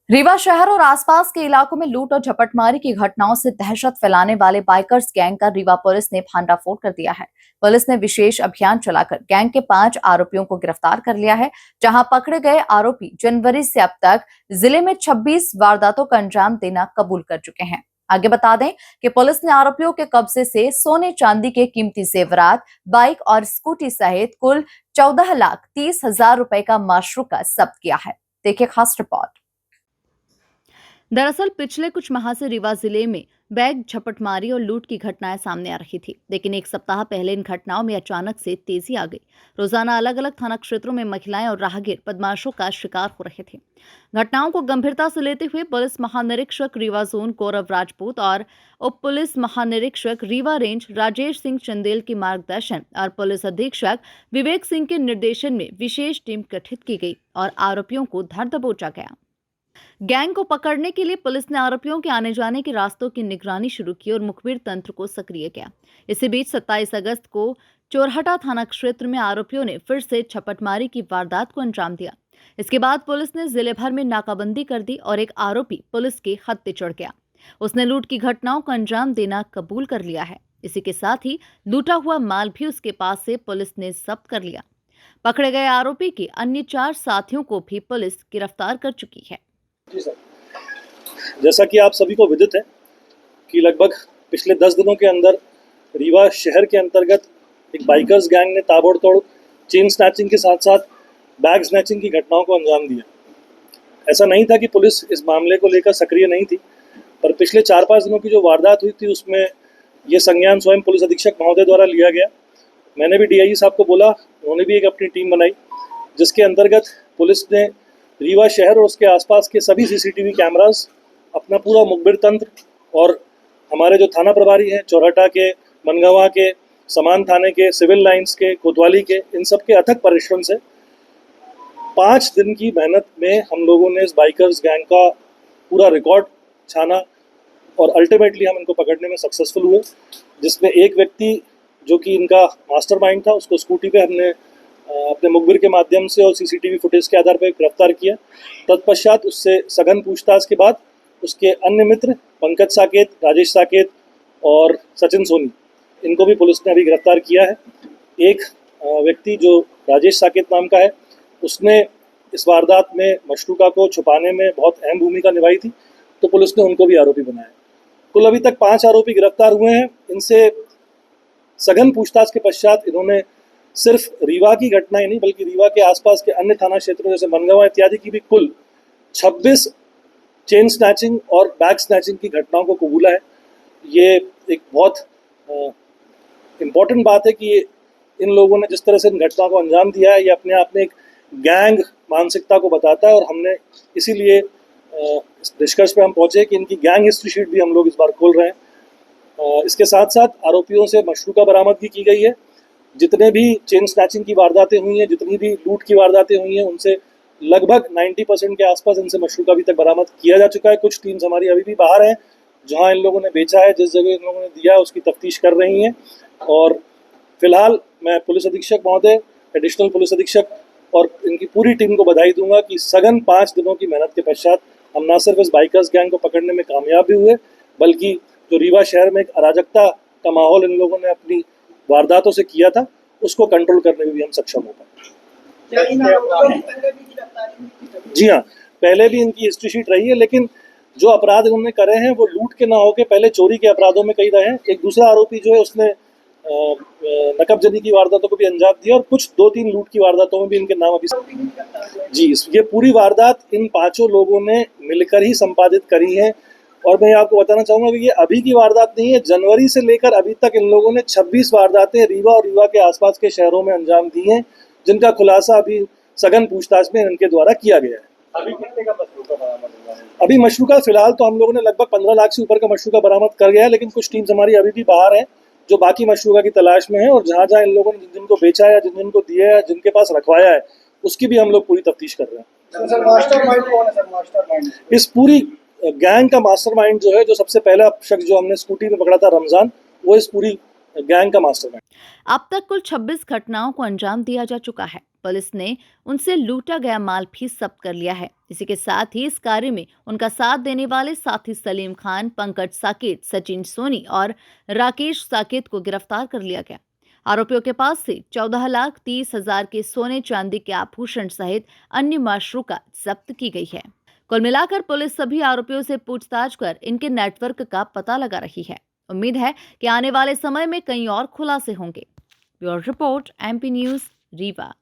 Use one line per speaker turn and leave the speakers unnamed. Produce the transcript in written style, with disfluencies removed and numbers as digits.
रीवा शहर और आसपास के इलाकों में लूट और झपटमारी की घटनाओं से दहशत फैलाने वाले बाइकर्स गैंग का रीवा पुलिस ने भांडाफोड़ कर दिया है। पुलिस ने विशेष अभियान चलाकर गैंग के 5 आरोपियों को गिरफ्तार कर लिया है। जहां पकड़े गए आरोपी जनवरी से अब तक जिले में 26 वारदातों का अंजाम देना कबूल कर चुके हैं। आगे बता दें कि पुलिस ने आरोपियों के कब्जे से सोने चांदी के कीमती जेवरात, बाइक और स्कूटी सहित कुल 14,30,000 रुपए का माशरूका जब्त किया है। देखिए खास रिपोर्ट। दरअसल पिछले कुछ माह से रीवा जिले में बैग झपटमारी और लूट की घटनाएं सामने आ रही थी, लेकिन एक सप्ताह पहले इन घटनाओं में अचानक से तेजी आ गई। रोजाना अलग अलग थाना क्षेत्रों में महिलाएं और राहगीर बदमाशों का शिकार हो रहे थे। घटनाओं को गंभीरता से लेते हुए पुलिस महानिरीक्षक रीवा जोन गौरव राजपूत और उप पुलिस महानिरीक्षक रीवा रेंज राजेश सिंह चंदेल के मार्गदर्शन और पुलिस अधीक्षक विवेक सिंह के निर्देशन में विशेष टीम गठित की गई और आरोपियों को धर दबोचा गया। गैंग को पकड़ने के लिए पुलिस ने आरोपियों के आने जाने के रास्तों की निगरानी शुरू की और मुखबिर तंत्र को सक्रिय किया। इसी बीच 27 अगस्त को चोरहटा थाना क्षेत्र में आरोपियों ने फिर से छपटमारी की वारदात को अंजाम दिया। इसके बाद पुलिस ने जिले भर में नाकाबंदी कर दी और एक आरोपी पुलिस के हद पे चढ़ गया। उसने लूट की घटनाओं को अंजाम देना कबूल कर लिया है। इसी के साथ ही लूटा हुआ माल भी उसके पास से पुलिस ने जब्त कर लिया। पकड़े गए आरोपी के अन्य 4 साथियों को भी पुलिस गिरफ्तार कर चुकी है।
जी सर, जैसा कि आप सभी को विदित है कि लगभग पिछले 10 दिनों के अंदर रीवा शहर के अंतर्गत एक बाइकर्स गैंग ने ताबड़तोड़ चेन स्नैचिंग के साथ साथ बैग स्नैचिंग की घटनाओं को अंजाम दिया। ऐसा नहीं था कि पुलिस इस मामले को लेकर सक्रिय नहीं थी, पर पिछले 4-5 दिनों की जो वारदात हुई थी उसमें ये संज्ञान स्वयं पुलिस अधीक्षक महोदय द्वारा लिया गया। मैंने भी डीआईजी साहब को बोला, उन्होंने भी एक अपनी टीम बनाई जिसके अंतर्गत पुलिस ने रीवा शहर और उसके आसपास के सभी सीसीटीवी कैमरास, अपना पूरा मुखबिर तंत्र और हमारे जो थाना प्रभारी हैं चौराटा के, मनगवा के, समान थाने के, सिविल लाइंस के, कोतवाली के, इन सब के अथक परिश्रम से 5 दिन की मेहनत में हम लोगों ने इस बाइकर्स गैंग का पूरा रिकॉर्ड छाना और अल्टीमेटली हम इनको पकड़ने में सक्सेसफुल हुए, जिसमें एक व्यक्ति जो कि इनका मास्टरमाइंड था उसको स्कूटी पे हमने अपने मुखबिर के माध्यम से और सीसीटीवी फुटेज के आधार पर गिरफ्तार किया। तत्पश्चात उससे सघन पूछताछ के बाद उसके अन्य मित्र पंकज साकेत, राजेश साकेत और सचिन सोनी, इनको भी पुलिस ने अभी गिरफ्तार किया है। एक व्यक्ति जो राजेश साकेत नाम का है, उसने इस वारदात में मशरूका को छुपाने में बहुत अहम भूमिका निभाई थी, तो पुलिस ने उनको भी आरोपी बनाया। कुल अभी तक 5 आरोपी गिरफ्तार हुए हैं। इनसे सघन पूछताछ के पश्चात इन्होंने सिर्फ रीवा की घटना ही नहीं बल्कि रीवा के आसपास के अन्य थाना क्षेत्रों जैसे मनगवा इत्यादि की भी कुल 26 चेन स्नैचिंग और बैग स्नैचिंग की घटनाओं को कबूला है। ये एक बहुत इम्पॉर्टेंट बात है कि इन लोगों ने जिस तरह से इन घटनाओं को अंजाम दिया है, ये अपने आप में एक गैंग मानसिकता को बताता है और हमने इसीलिए इस निष्कर्ष पे हम पहुंचे कि इनकी गैंग हिस्ट्री शीट भी हम लोग इस बार खोल रहे हैं। इसके साथ साथ आरोपियों से मशरूका बरामदगी की गई है। जितने भी चेन स्नैचिंग की वारदातें हुई हैं, जितनी भी लूट की वारदातें हुई हैं, उनसे लगभग 90% के आसपास इनसे मशरूका अभी तक बरामद किया जा चुका है। कुछ टीम्स हमारी अभी भी बाहर हैं, जहां इन लोगों ने बेचा है, जिस जगह इन लोगों ने दिया है उसकी तफ्तीश कर रही हैं। और फिलहाल मैं पुलिस अधीक्षक महोदय, एडिशनल पुलिस अधीक्षक और इनकी पूरी टीम को बधाई दूंगा कि सघन 5 दिनों की मेहनत के पश्चात हम न सिर्फ इस बाइकर्स गैंग को पकड़ने में कामयाब भी हुए, बल्कि जो रीवा शहर में एक अराजकता का माहौल इन लोगों ने अपनी वारदातों से किया था, उसको कंट्रोल करने में भी हम सक्षम हो पाए। जी हाँ, पहले भी इनकी हिस्ट्री शीट रही है, लेकिन जो अपराध इन्होंने करे हैं वो लूट के ना होके पहले चोरी के अपराधों में कई रहे हैं। एक दूसरा आरोपी जो है उसने नकबजनी की वारदातों को भी अंजाम दिया और कुछ 2-3 लूट की वारदातों में भी इनके नाम अभी जी, ये पूरी वारदात इन 5 लोगों ने मिलकर ही संपादित करी है। और मैं आपको बताना चाहूँगा कि ये अभी की वारदात नहीं है, जनवरी से लेकर अभी तक इन लोगों ने 26 वारदातें रीवा और रीवा के आसपास के शहरों में अंजाम दी हैं, जिनका खुलासा अभी सघन पूछताछ में इनके द्वारा किया गया है।
अभी कितने का मशरूका बरामद हुआ है?
अभी मशरूका फिलहाल तो हम लोगों ने लगभग 15 लाख से ऊपर का मशरूका बरामद कर गया है, लेकिन कुछ टीम्स हमारी अभी भी बाहर हैं जो बाकी मशरूका की तलाश में है। और जहाँ जहाँ इन लोगों ने जिनको बेचा है, जिनको दिया है, जिनके पास रखवाया है, उसकी भी हम लोग पूरी तफ्तीश कर रहे हैं।
सर मास्टरमाइंड कौन है सर? मास्टरमाइंड
इस पूरी गैंग का मास्टरमाइंड जो है, जो सबसे पहला शख्स जो हमने स्कूटी में पकड़ा था रमजान, वो इस पूरी गैंग का मास्टरमाइंड।
अब तक कुल 26 घटनाओं को अंजाम दिया जा चुका है। पुलिस ने उनसे लूटा गया माल भी जब्त कर लिया है। इसी के साथ ही इस कार्य में उनका साथ देने वाले साथी सलीम खान, पंकज साकेत, सचिन सोनी और राकेश साकेत को गिरफ्तार कर लिया गया। आरोपियों के पास से 14,30,000 के सोने चांदी के आभूषण सहित अन्य माशरूका जब्त की गई है। कुल मिलाकर पुलिस सभी आरोपियों से पूछताछ कर इनके नेटवर्क का पता लगा रही है। उम्मीद है कि आने वाले समय में कई और खुलासे होंगे। Bureau report, MP news, Rewa.